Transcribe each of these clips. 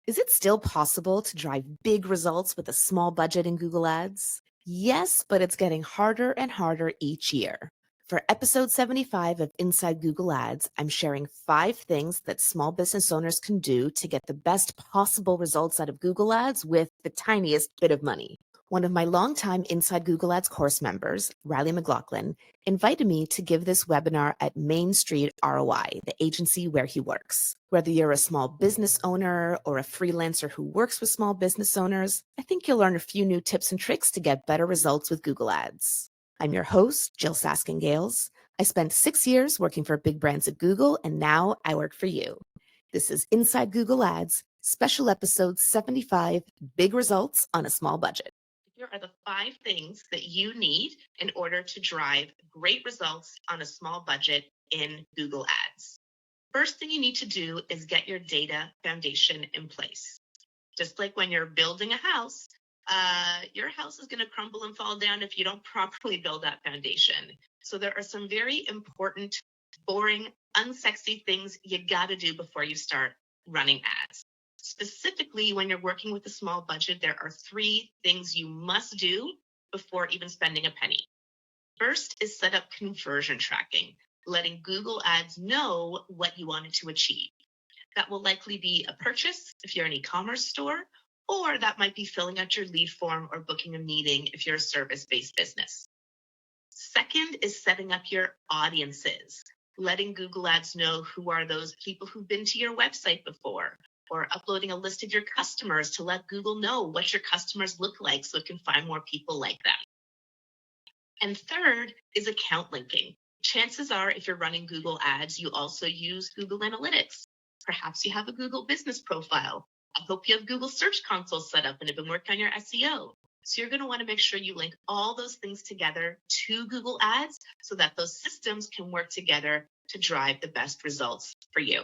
Is it still possible to drive big results with a small budget in Google Ads? Yes, but it's getting harder and harder each year. For episode 75 of Inside Google Ads, I'm sharing 5 things that small business owners can do to get the best possible results out of Google Ads with the tiniest bit of money. One of my longtime Inside Google Ads course members, Riley McLaughlin, invited me to give this webinar at Main Street ROI, the agency where he works. Whether you're a small business owner or a freelancer who works with small business owners, I think you'll learn a few new tips and tricks to get better results with Google Ads. I'm your host, Jyll Saskin Gales. I spent 6 years working for big brands at Google, and now I work for you. This is Inside Google Ads, special episode 75, Big Results on a Small Budget. Here are the 5 things that you need in order to drive great results on a small budget in Google Ads. First thing you need to do is get your data foundation in place. Just like when you're building a house, your house is going to crumble and fall down if you don't properly build that foundation. So there are some very important, boring, unsexy things you got to do before you start running ads. Specifically, when you're working with a small budget, there are 3 things you must do before even spending a penny. First is set up conversion tracking, letting Google Ads know what you wanted to achieve. That will likely be a purchase if you're an e-commerce store, or that might be filling out your lead form or booking a meeting if you're a service-based business. Second is setting up your audiences, letting Google Ads know who are those people who've been to your website before, or uploading a list of your customers to let Google know what your customers look like so it can find more people like them. And third is account linking. Chances are, if you're running Google Ads, you also use Google Analytics. Perhaps you have a Google business profile. I hope you have Google Search Console set up and have been working on your SEO. So you're going to want to make sure you link all those things together to Google Ads so that those systems can work together to drive the best results for you.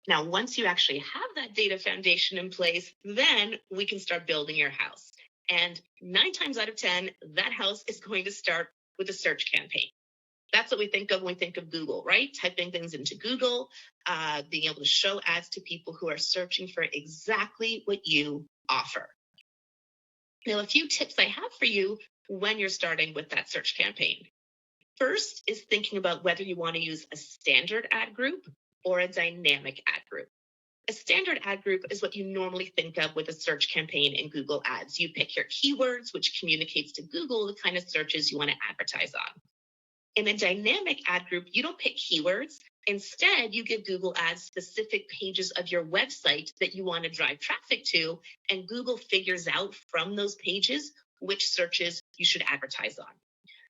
Now, once you actually have that data foundation in place, then we can start building your house. And 9 times out of 10, that house is going to start with a search campaign. That's what we think of when we think of Google, right? Typing things into Google, being able to show ads to people who are searching for exactly what you offer. Now, a few tips I have for you when you're starting with that search campaign. First is thinking about whether you want to use a standard ad group or a dynamic ad group. A standard ad group is what you normally think of with a search campaign in Google Ads. You pick your keywords, which communicates to Google the kind of searches you want to advertise on. In a dynamic ad group, you don't pick keywords. Instead, you give Google Ads specific pages of your website that you want to drive traffic to, and Google figures out from those pages which searches you should advertise on.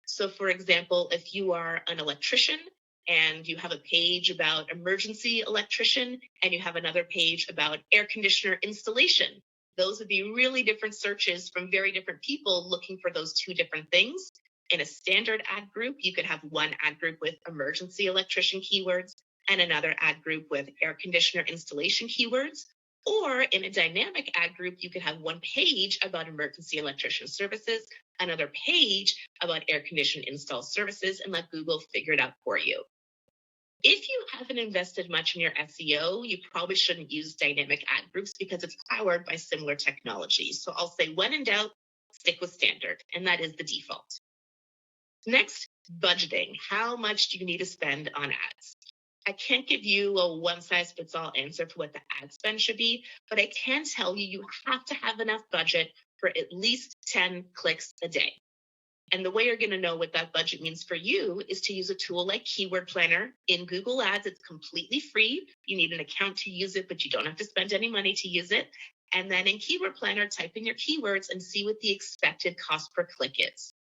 So, for example, if you are an electrician and you have a page about emergency electrician and you have another page about air conditioner installation, those would be really different searches from very different people looking for those 2 different things. In a standard ad group, you could have one ad group with emergency electrician keywords and another ad group with air conditioner installation keywords. Or in a dynamic ad group, you could have one page about emergency electrician services, another page about air conditioner install services, and let Google figure it out for you. If you haven't invested much in your SEO, you probably shouldn't use dynamic ad groups because it's powered by similar technology. So I'll say, when in doubt, stick with standard, and that is the default. Next, budgeting. How much do you need to spend on ads? I can't give you a one-size-fits-all answer for what the ad spend should be, but I can tell you you have to have enough budget for at least 10 clicks a day. And the way you're going to know what that budget means for you is to use a tool like Keyword Planner. In Google Ads, it's completely free. You need an account to use it, but you don't have to spend any money to use it. And then in Keyword Planner, type in your keywords and see what the expected cost per click is.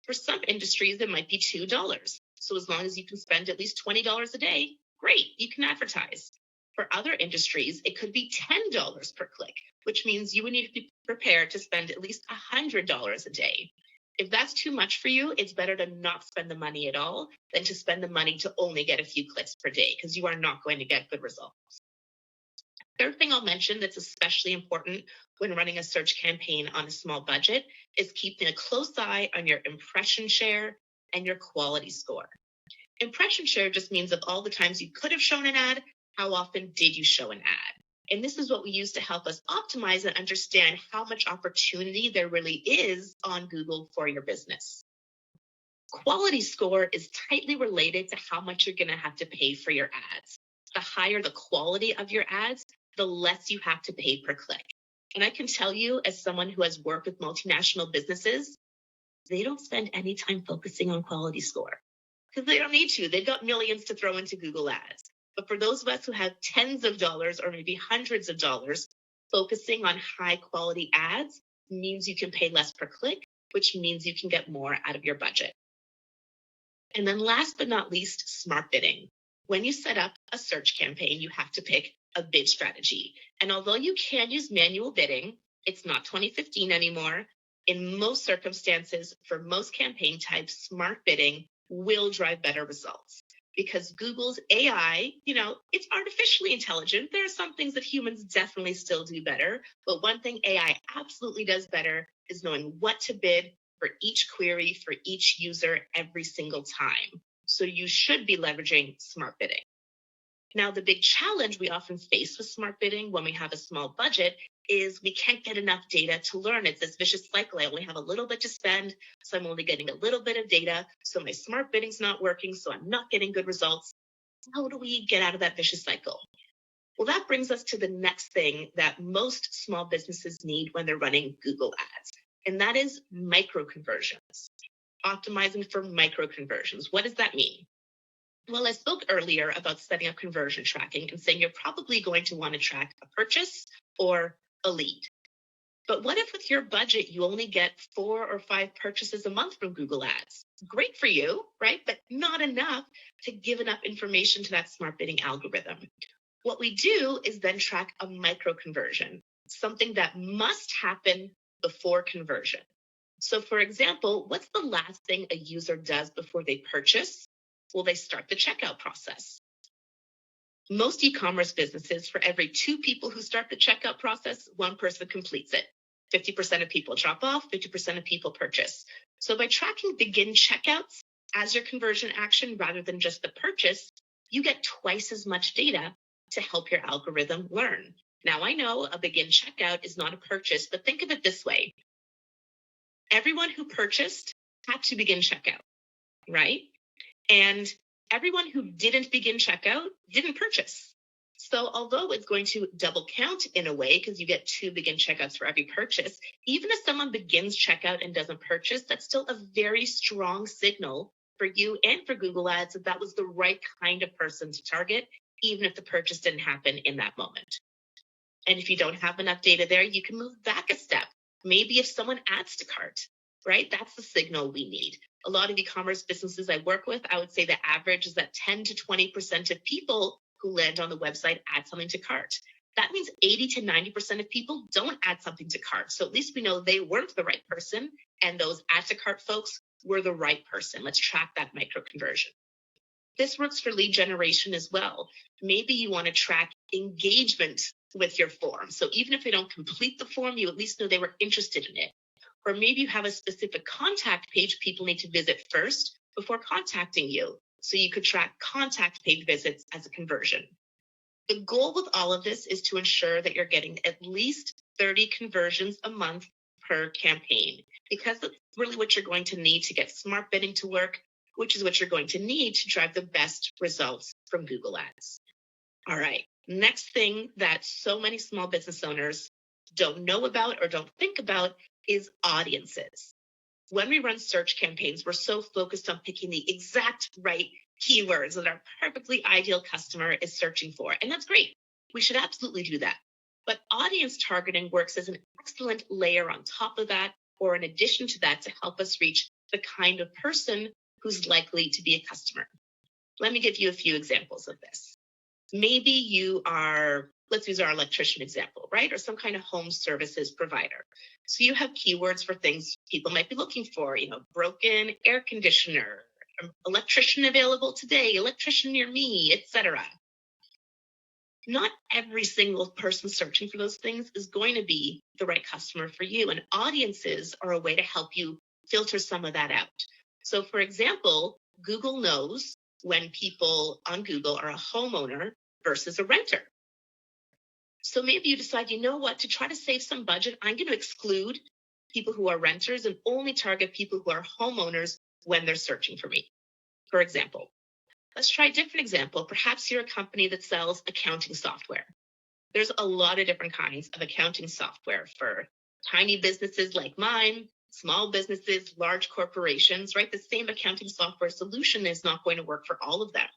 For some industries, it might be $2. So as long as you can spend at least $20 a day, great, you can advertise. For other industries, it could be $10 per click, which means you would need to be prepared to spend at least $100 a day. If that's too much for you, it's better to not spend the money at all than to spend the money to only get a few clicks per day, because you are not going to get good results. Third thing I'll mention that's especially important when running a search campaign on a small budget is keeping a close eye on your impression share and your quality score. Impression share just means of all the times you could have shown an ad, how often did you show an ad? And this is what we use to help us optimize and understand how much opportunity there really is on Google for your business. Quality score is tightly related to how much you're going to have to pay for your ads. The higher the quality of your ads, the less you have to pay per click. And I can tell you, as someone who has worked with multinational businesses, they don't spend any time focusing on quality score because they don't need to. They've got millions to throw into Google Ads. But for those of us who have tens of dollars or maybe hundreds of dollars, focusing on high quality ads means you can pay less per click, which means you can get more out of your budget. And then last but not least, smart bidding. When you set up a search campaign, you have to pick a bid strategy. And although you can use manual bidding, it's not 2015 anymore. In most circumstances, for most campaign types, smart bidding will drive better results because Google's AI, it's artificially intelligent. There are some things that humans definitely still do better, but one thing AI absolutely does better is knowing what to bid for each query, for each user every single time. So you should be leveraging smart bidding. Now, the big challenge we often face with smart bidding when we have a small budget is we can't get enough data to learn. It's this vicious cycle. I only have a little bit to spend, so I'm only getting a little bit of data. So my smart bidding's not working, so I'm not getting good results. How do we get out of that vicious cycle? Well, that brings us to the next thing that most small businesses need when they're running Google Ads, and that is micro conversions. Optimizing for micro conversions. What does that mean? Well, I spoke earlier about setting up conversion tracking and saying you're probably going to want to track a purchase or a lead. But what if with your budget, you only get 4 or 5 purchases a month from Google Ads? Great for you, right? But not enough to give enough information to that smart bidding algorithm. What we do is then track a micro conversion, something that must happen before conversion. So for example, what's the last thing a user does before they purchase? Well, they start the checkout process. Most e-commerce businesses, for every 2 people who start the checkout process, 1 person completes it. 50% of people drop off, 50% of people purchase. So by tracking begin checkouts as your conversion action rather than just the purchase, you get twice as much data to help your algorithm learn. Now, I know a begin checkout is not a purchase, but think of it this way. Everyone who purchased had to begin checkout, right? And everyone who didn't begin checkout didn't purchase. So although it's going to double count in a way because you get 2 begin checkouts for every purchase, even if someone begins checkout and doesn't purchase, that's still a very strong signal for you and for Google Ads that that was the right kind of person to target, even if the purchase didn't happen in that moment. And if you don't have enough data there, you can move back a step. Maybe if someone adds to cart, right? That's the signal we need. A lot of e-commerce businesses I work with, I would say the average is that 10 to 20% of people who land on the website add something to cart. That means 80 to 90% of people don't add something to cart. So at least we know they weren't the right person and those add to cart folks were the right person. Let's track that micro conversion. This works for lead generation as well. Maybe you want to track engagement with your form. So even if they don't complete the form, you at least know they were interested in it. Or maybe you have a specific contact page people need to visit first before contacting you. So you could track contact page visits as a conversion. The goal with all of this is to ensure that you're getting at least 30 conversions a month per campaign, because that's really what you're going to need to get smart bidding to work, which is what you're going to need to drive the best results from Google Ads. All right, next thing that so many small business owners don't know about or don't think about is audiences. When we run search campaigns, we're so focused on picking the exact right keywords that our perfectly ideal customer is searching for. And that's great. We should absolutely do that. But audience targeting works as an excellent layer on top of that, or in addition to that, to help us reach the kind of person who's likely to be a customer. Let me give you a few examples of this. Maybe you are, let's use our electrician example, right? Or some kind of home services provider. So you have keywords for things people might be looking for, broken air conditioner, electrician available today, electrician near me, etc. Not every single person searching for those things is going to be the right customer for you. And audiences are a way to help you filter some of that out. So for example, Google knows when people on Google are a homeowner versus a renter. So maybe you decide, you know what, to try to save some budget, I'm going to exclude people who are renters and only target people who are homeowners when they're searching for me. For example, let's try a different example. Perhaps you're a company that sells accounting software. There's a lot of different kinds of accounting software for tiny businesses like mine, small businesses, large corporations, right? The same accounting software solution is not going to work for all of them.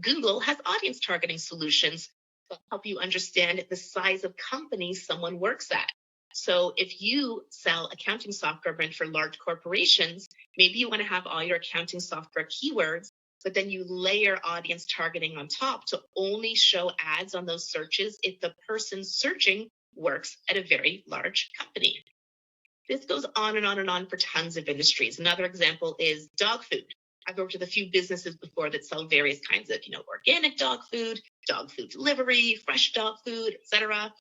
Google has audience targeting solutions that help you understand the size of company someone works at. So if you sell accounting software meant for large corporations, maybe you want to have all your accounting software keywords, but then you layer audience targeting on top to only show ads on those searches if the person searching works at a very large company. This goes on and on and on for tons of industries. Another example is dog food. I've worked with a few businesses before that sell various kinds of, organic dog food delivery, fresh dog food, etc.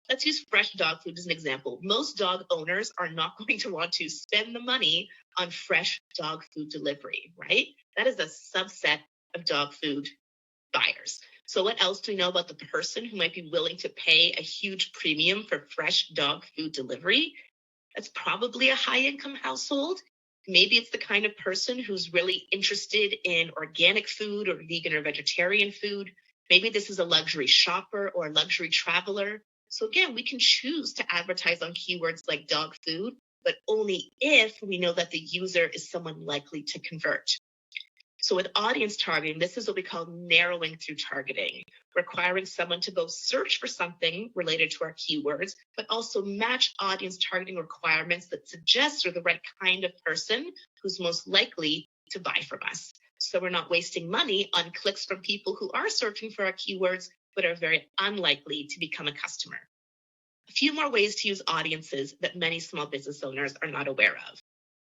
Let's use fresh dog food as an example. Most dog owners are not going to want to spend the money on fresh dog food delivery, right? That is a subset of dog food buyers. So what else do we know about the person who might be willing to pay a huge premium for fresh dog food delivery? That's probably a high-income household. Maybe it's the kind of person who's really interested in organic food or vegan or vegetarian food. Maybe this is a luxury shopper or a luxury traveler. So again, we can choose to advertise on keywords like dog food, but only if we know that the user is someone likely to convert. So with audience targeting, this is what we call narrowing through targeting, requiring someone to both search for something related to our keywords, but also match audience targeting requirements that suggest they're the right kind of person who's most likely to buy from us. So we're not wasting money on clicks from people who are searching for our keywords, but are very unlikely to become a customer. A few more ways to use audiences that many small business owners are not aware of.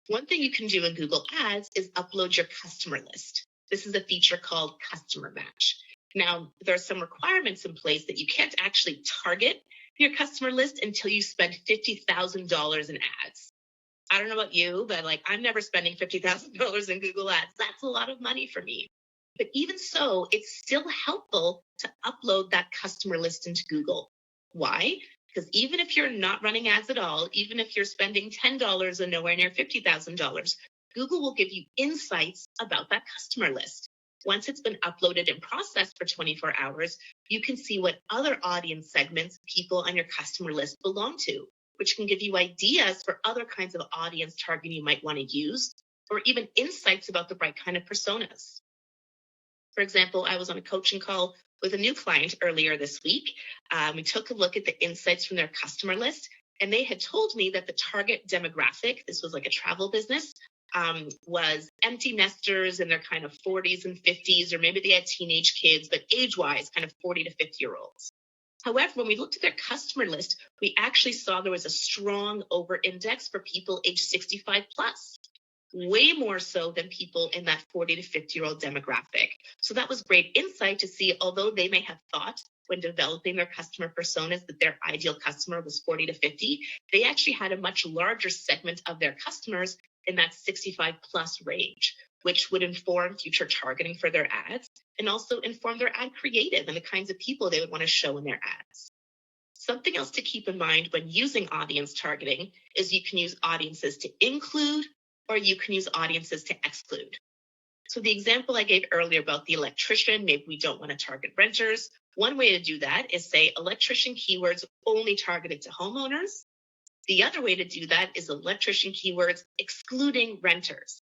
One thing you can do in Google Ads is upload your customer list. This is a feature called Customer Match. Now, there are some requirements in place that you can't actually target your customer list until you spend $50,000 in ads. I don't know about you, but I'm never spending $50,000 in Google Ads. That's a lot of money for me. But even so, it's still helpful to upload that customer list into Google. Why? Because even if you're not running ads at all, even if you're spending $10 and nowhere near $50,000, Google will give you insights about that customer list. Once it's been uploaded and processed for 24 hours, you can see what other audience segments people on your customer list belong to, which can give you ideas for other kinds of audience targeting you might want to use, or even insights about the right kind of personas. For example, I was on a coaching call with a new client earlier this week. We took a look at the insights from their customer list, and they had told me that the target demographic, this was like a travel business, was empty nesters in their kind of 40s and 50s, or maybe they had teenage kids, but age-wise, kind of 40 to 50-year-olds. However, when we looked at their customer list, we actually saw there was a strong over-index for people age 65 plus. Way more so than people in that 40 to 50-year-old demographic. So that was great insight to see, although they may have thought when developing their customer personas that their ideal customer was 40 to 50, they actually had a much larger segment of their customers in that 65 plus range, which would inform future targeting for their ads and also inform their ad creative and the kinds of people they would want to show in their ads. Something else to keep in mind when using audience targeting is you can use audiences to include or you can use audiences to exclude. So the example I gave earlier about the electrician, maybe we don't want to target renters. One way to do that is say electrician keywords only targeted to homeowners. The other way to do that is electrician keywords excluding renters.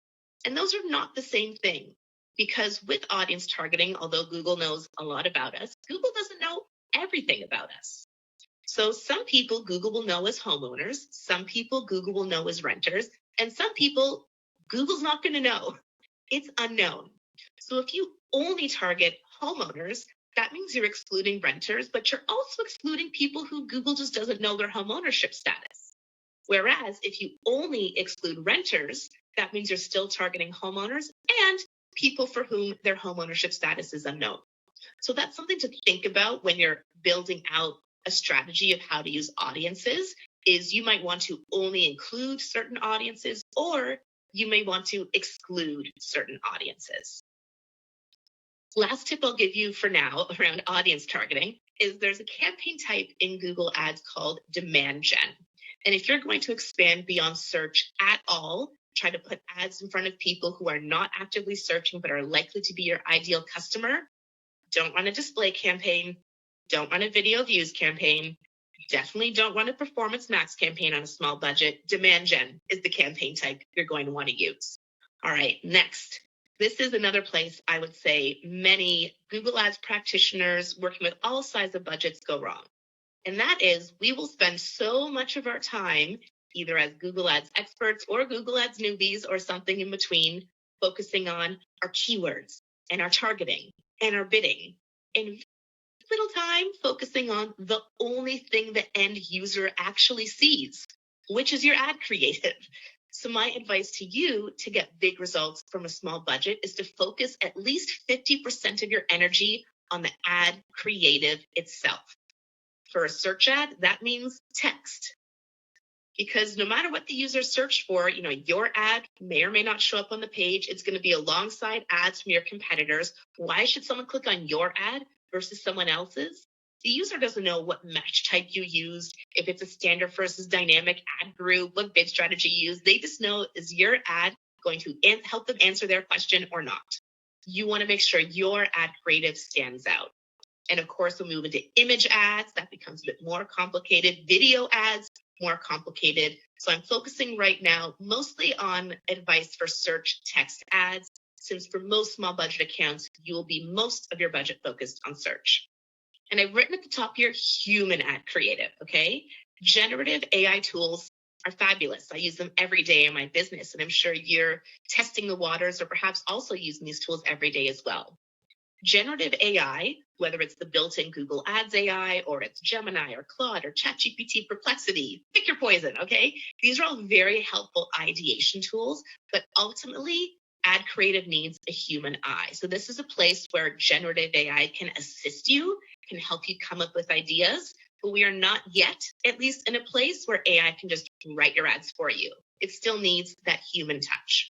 And those are not the same thing, because with audience targeting, although Google knows a lot about us, Google doesn't know everything about us. So some people Google will know as homeowners, some people Google will know as renters, and some people Google's not going to know. It's unknown. So if you only target homeowners, that means you're excluding renters, but you're also excluding people who Google just doesn't know their homeownership status. Whereas if you only exclude renters, that means you're still targeting homeowners and people for whom their homeownership status is unknown. So that's something to think about when you're building out a strategy of how to use audiences. Is you might want to only include certain audiences, or you may want to exclude certain audiences. Last tip I'll give you for now around audience targeting is there's a campaign type in Google Ads called demand gen. And if you're going to expand beyond search at all, try to put ads in front of people who are not actively searching but are likely to be your ideal customer, don't run a display campaign, don't run a video views campaign, definitely don't run a performance max campaign on a small budget. Demand gen is the campaign type you're going to want to use. All right, next. This is another place I would say many Google Ads practitioners working with all sizes of budgets go wrong. And that is we will spend so much of our time, either as Google Ads experts or Google Ads newbies or something in between, focusing on our keywords and our targeting and our bidding, and little time focusing on the only thing the end user actually sees, which is your ad creative. So my advice to you to get big results from a small budget is to focus at least 50% of your energy on the ad creative itself. For a search ad, that means text. Because no matter what the user searched for, your ad may or may not show up on the page. It's going to be alongside ads from your competitors. Why should someone click on your ad versus someone else's? The user doesn't know what match type you used, if it's a standard versus dynamic ad group, what bid strategy you use. They just know, is your ad going to help them answer their question or not? You want to make sure your ad creative stands out. And of course, we'll move into image ads. That becomes a bit more complicated. Video ads, more complicated. So I'm focusing right now mostly on advice for search text ads, since for most small budget accounts, you will be most of your budget focused on search. And I've written at the top here, human ad creative, okay? Generative AI tools are fabulous. I use them every day in my business, and I'm sure you're testing the waters or perhaps also using these tools every day as well. Generative AI, whether it's the built-in Google Ads AI or it's Gemini or Claude or ChatGPT Perplexity, pick your poison, okay? These are all very helpful ideation tools, but ultimately, ad creative needs a human eye. So this is a place where generative AI can assist you, can help you come up with ideas, but we are not yet, at least in a place where AI can just write your ads for you. It still needs that human touch.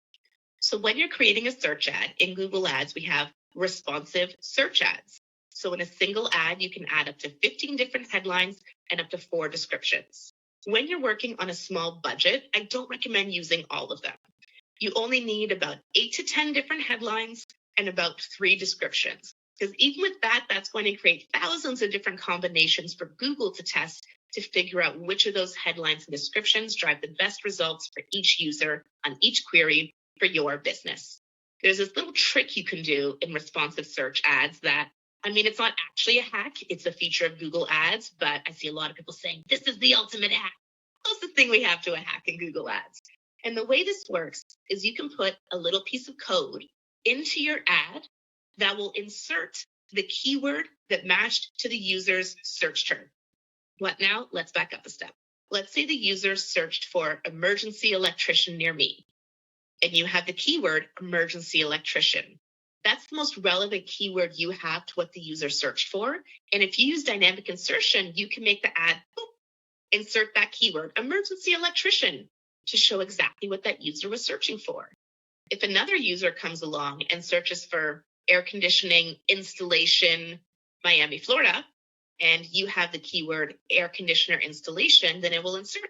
So when you're creating a search ad in Google Ads, we have responsive search ads. So in a single ad, you can add up to 15 different headlines and up to 4 descriptions. When you're working on a small budget, I don't recommend using all of them. You only need about 8 to 10 different headlines and about 3 descriptions. Because even with that, that's going to create thousands of different combinations for Google to test to figure out which of those headlines and descriptions drive the best results for each user on each query for your business. There's this little trick you can do in responsive search ads that, it's not actually a hack. It's a feature of Google Ads, but I see a lot of people saying, this is the ultimate hack. Closest thing we have to a hack in Google Ads. And the way this works is you can put a little piece of code into your ad that will insert the keyword that matched to the user's search term. What now? Let's back up a step. Let's say the user searched for emergency electrician near me, and you have the keyword emergency electrician. That's the most relevant keyword you have to what the user searched for. And if you use dynamic insertion, you can make the ad insert that keyword emergency electrician to show exactly what that user was searching for. If another user comes along and searches for air conditioning installation, Miami, Florida, and you have the keyword air conditioner installation, then it will insert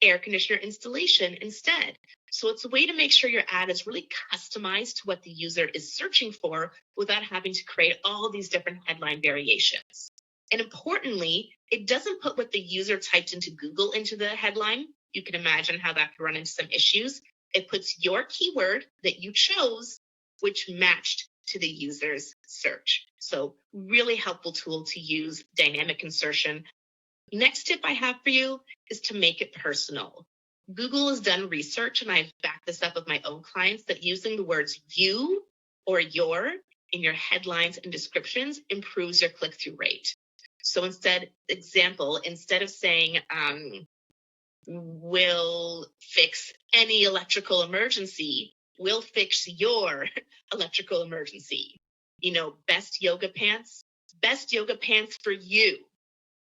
air conditioner installation instead. So it's a way to make sure your ad is really customized to what the user is searching for without having to create all these different headline variations. And importantly, it doesn't put what the user typed into Google into the headline. You can imagine how that could run into some issues. It puts your keyword that you chose, which matched to the user's search. So really helpful tool to use, dynamic insertion. Next tip I have for you is to make it personal. Google has done research, and I've backed this up with my own clients, that using the words you or your in your headlines and descriptions improves your click-through rate. So instead of saying, we'll fix any electrical emergency, we'll fix your electrical emergency. Best yoga pants for you.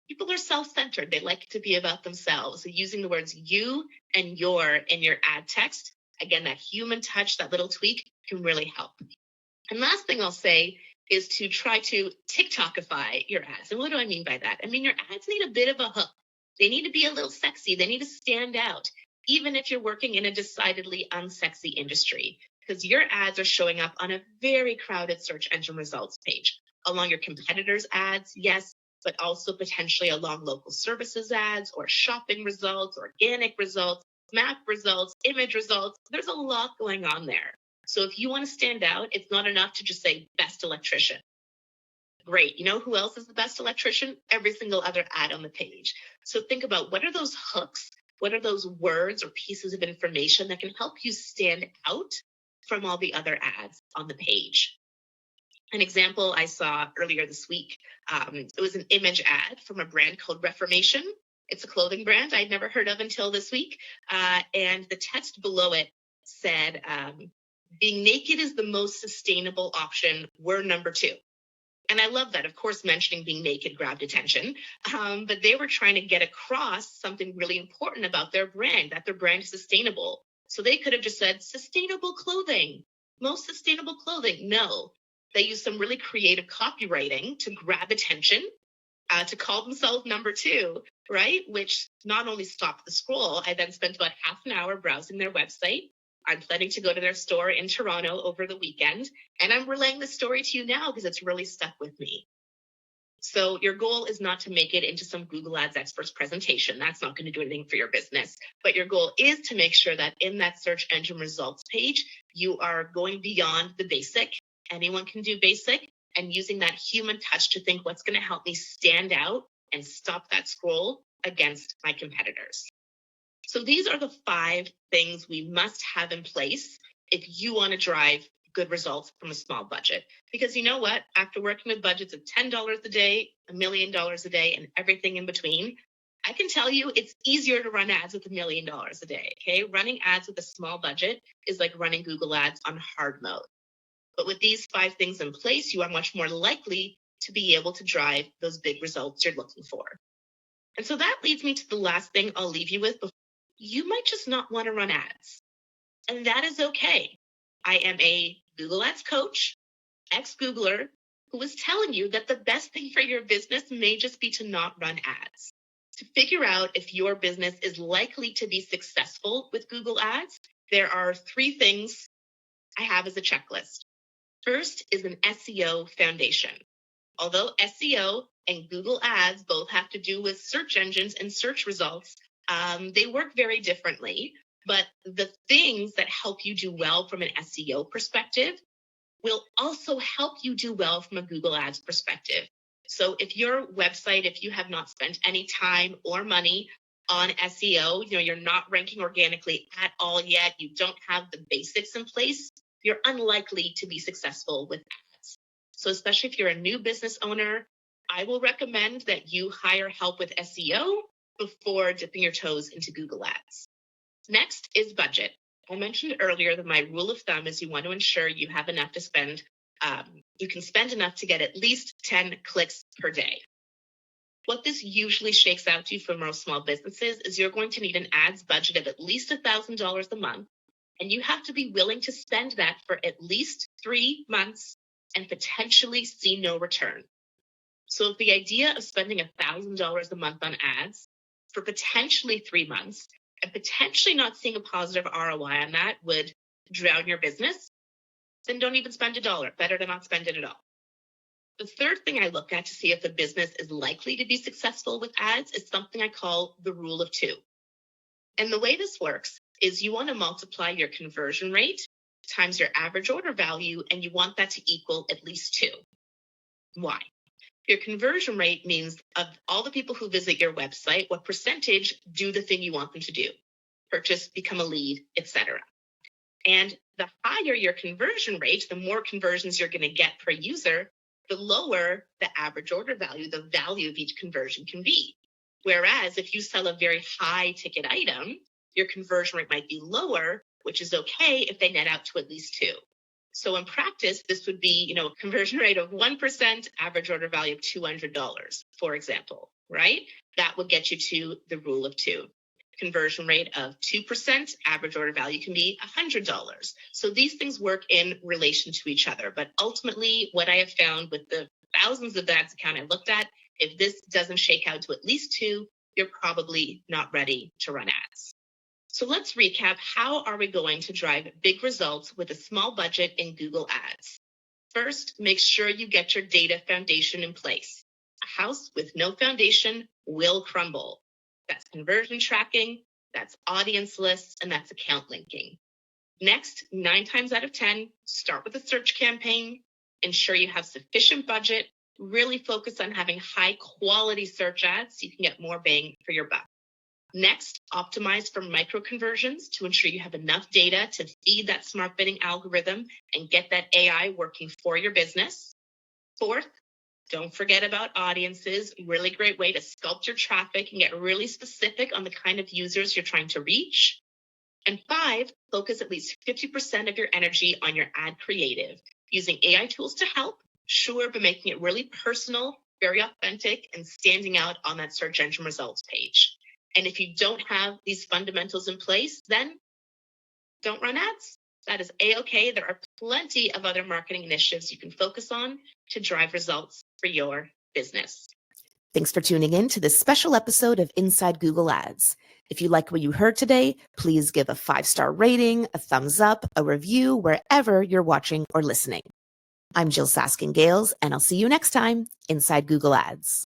People are self-centered. They like to be about themselves. So using the words you and your in your ad text, again, that human touch, that little tweak can really help. And last thing I'll say is to try to TikTokify your ads. And what do I mean by that? I mean, your ads need a bit of a hook. They need to be a little sexy. They need to stand out, even if you're working in a decidedly unsexy industry, because your ads are showing up on a very crowded search engine results page, along your competitors' ads, yes, but also potentially along local services ads or shopping results, organic results, map results, image results. There's a lot going on there. So if you want to stand out, it's not enough to just say best electrician. Great. You know who else is the best electrician? Every single other ad on the page. So think about, what are those hooks? What are those words or pieces of information that can help you stand out from all the other ads on the page? An example I saw earlier this week, it was an image ad from a brand called Reformation. It's a clothing brand I'd never heard of until this week. And the text below it said, being naked is the most sustainable option. We're number 2. And I love that. Of course, mentioning being naked grabbed attention, but they were trying to get across something really important about their brand, that their brand is sustainable. So they could have just said sustainable clothing, most sustainable clothing. No, they used some really creative copywriting to grab attention, to call themselves number 2, right? Which not only stopped the scroll, I then spent about half an hour browsing their website. I'm planning to go to their store in Toronto over the weekend, and I'm relaying the story to you now because it's really stuck with me. So your goal is not to make it into some Google Ads expert's presentation. That's not going to do anything for your business. But your goal is to make sure that in that search engine results page, you are going beyond the basic. Anyone can do basic, and using that human touch to think, what's going to help me stand out and stop that scroll against my competitors. So these are the 5 things we must have in place if you want to drive good results from a small budget. Because you know what? After working with budgets of $10 a day, $1 million a day, and everything in between, I can tell you it's easier to run ads with $1 million a day, okay? Running ads with a small budget is like running Google Ads on hard mode. But with these 5 things in place, you are much more likely to be able to drive those big results you're looking for. And so that leads me to the last thing I'll leave you with. You might just not want to run ads, and that is okay. I am a Google Ads coach, ex-Googler, who is telling you that the best thing for your business may just be to not run ads. To figure out if your business is likely to be successful with Google Ads, there are 3 things I have as a checklist. First is an SEO foundation. Although SEO and Google Ads both have to do with search engines and search results, they work very differently, but the things that help you do well from an SEO perspective will also help you do well from a Google Ads perspective. So if your website, if you have not spent any time or money on SEO, you're not ranking organically at all yet, you don't have the basics in place, you're unlikely to be successful with ads. So especially if you're a new business owner, I will recommend that you hire help with SEO before dipping your toes into Google Ads. Next is budget. I mentioned earlier that my rule of thumb is you want to ensure you have enough to spend. You can spend enough to get at least 10 clicks per day. What this usually shakes out to for most small businesses is you're going to need an ads budget of at least $1,000 a month, and you have to be willing to spend that for at least 3 months and potentially see no return. So if the idea of spending $1,000 a month on ads for potentially 3 months and potentially not seeing a positive ROI on that would drown your business, then don't even spend $1. Better to not spend it at all. The third thing I look at to see if a business is likely to be successful with ads is something I call the rule of 2. And the way this works is you want to multiply your conversion rate times your average order value, and you want that to equal at least 2. Why? Your conversion rate means of all the people who visit your website, what percentage do the thing you want them to do? Purchase, become a lead, etc. And the higher your conversion rate, the more conversions you're going to get per user, the lower the average order value, the value of each conversion can be. Whereas if you sell a very high ticket item, your conversion rate might be lower, which is okay if they net out to at least 2. So in practice, this would be, a conversion rate of 1%, average order value of $200, for example, right? That would get you to the rule of 2. conversion rate of 2%, average order value can be $100. So these things work in relation to each other. But ultimately, what I have found with the thousands of ads account I looked at, if this doesn't shake out to at least 2, you're probably not ready to run ads. So let's recap. How are we going to drive big results with a small budget in Google Ads? First, make sure you get your data foundation in place. A house with no foundation will crumble. That's conversion tracking, that's audience lists, and that's account linking. Next, 9 times out of 10, start with a search campaign. Ensure you have sufficient budget. Really focus on having high quality search ads so you can get more bang for your buck. Next, optimize for micro conversions to ensure you have enough data to feed that smart bidding algorithm and get that AI working for your business. Fourth, don't forget about audiences. Really great way to sculpt your traffic and get really specific on the kind of users you're trying to reach. And 5, focus at least 50% of your energy on your ad creative, using AI tools to help, sure, but making it really personal, very authentic, and standing out on that search engine results page. And if you don't have these fundamentals in place, then don't run ads. That is A-okay. There are plenty of other marketing initiatives you can focus on to drive results for your business. Thanks for tuning in to this special episode of Inside Google Ads. If you like what you heard today, please give a 5-star rating, a thumbs up, a review, wherever you're watching or listening. I'm Jyll Saskin Gales, and I'll see you next time inside Google Ads.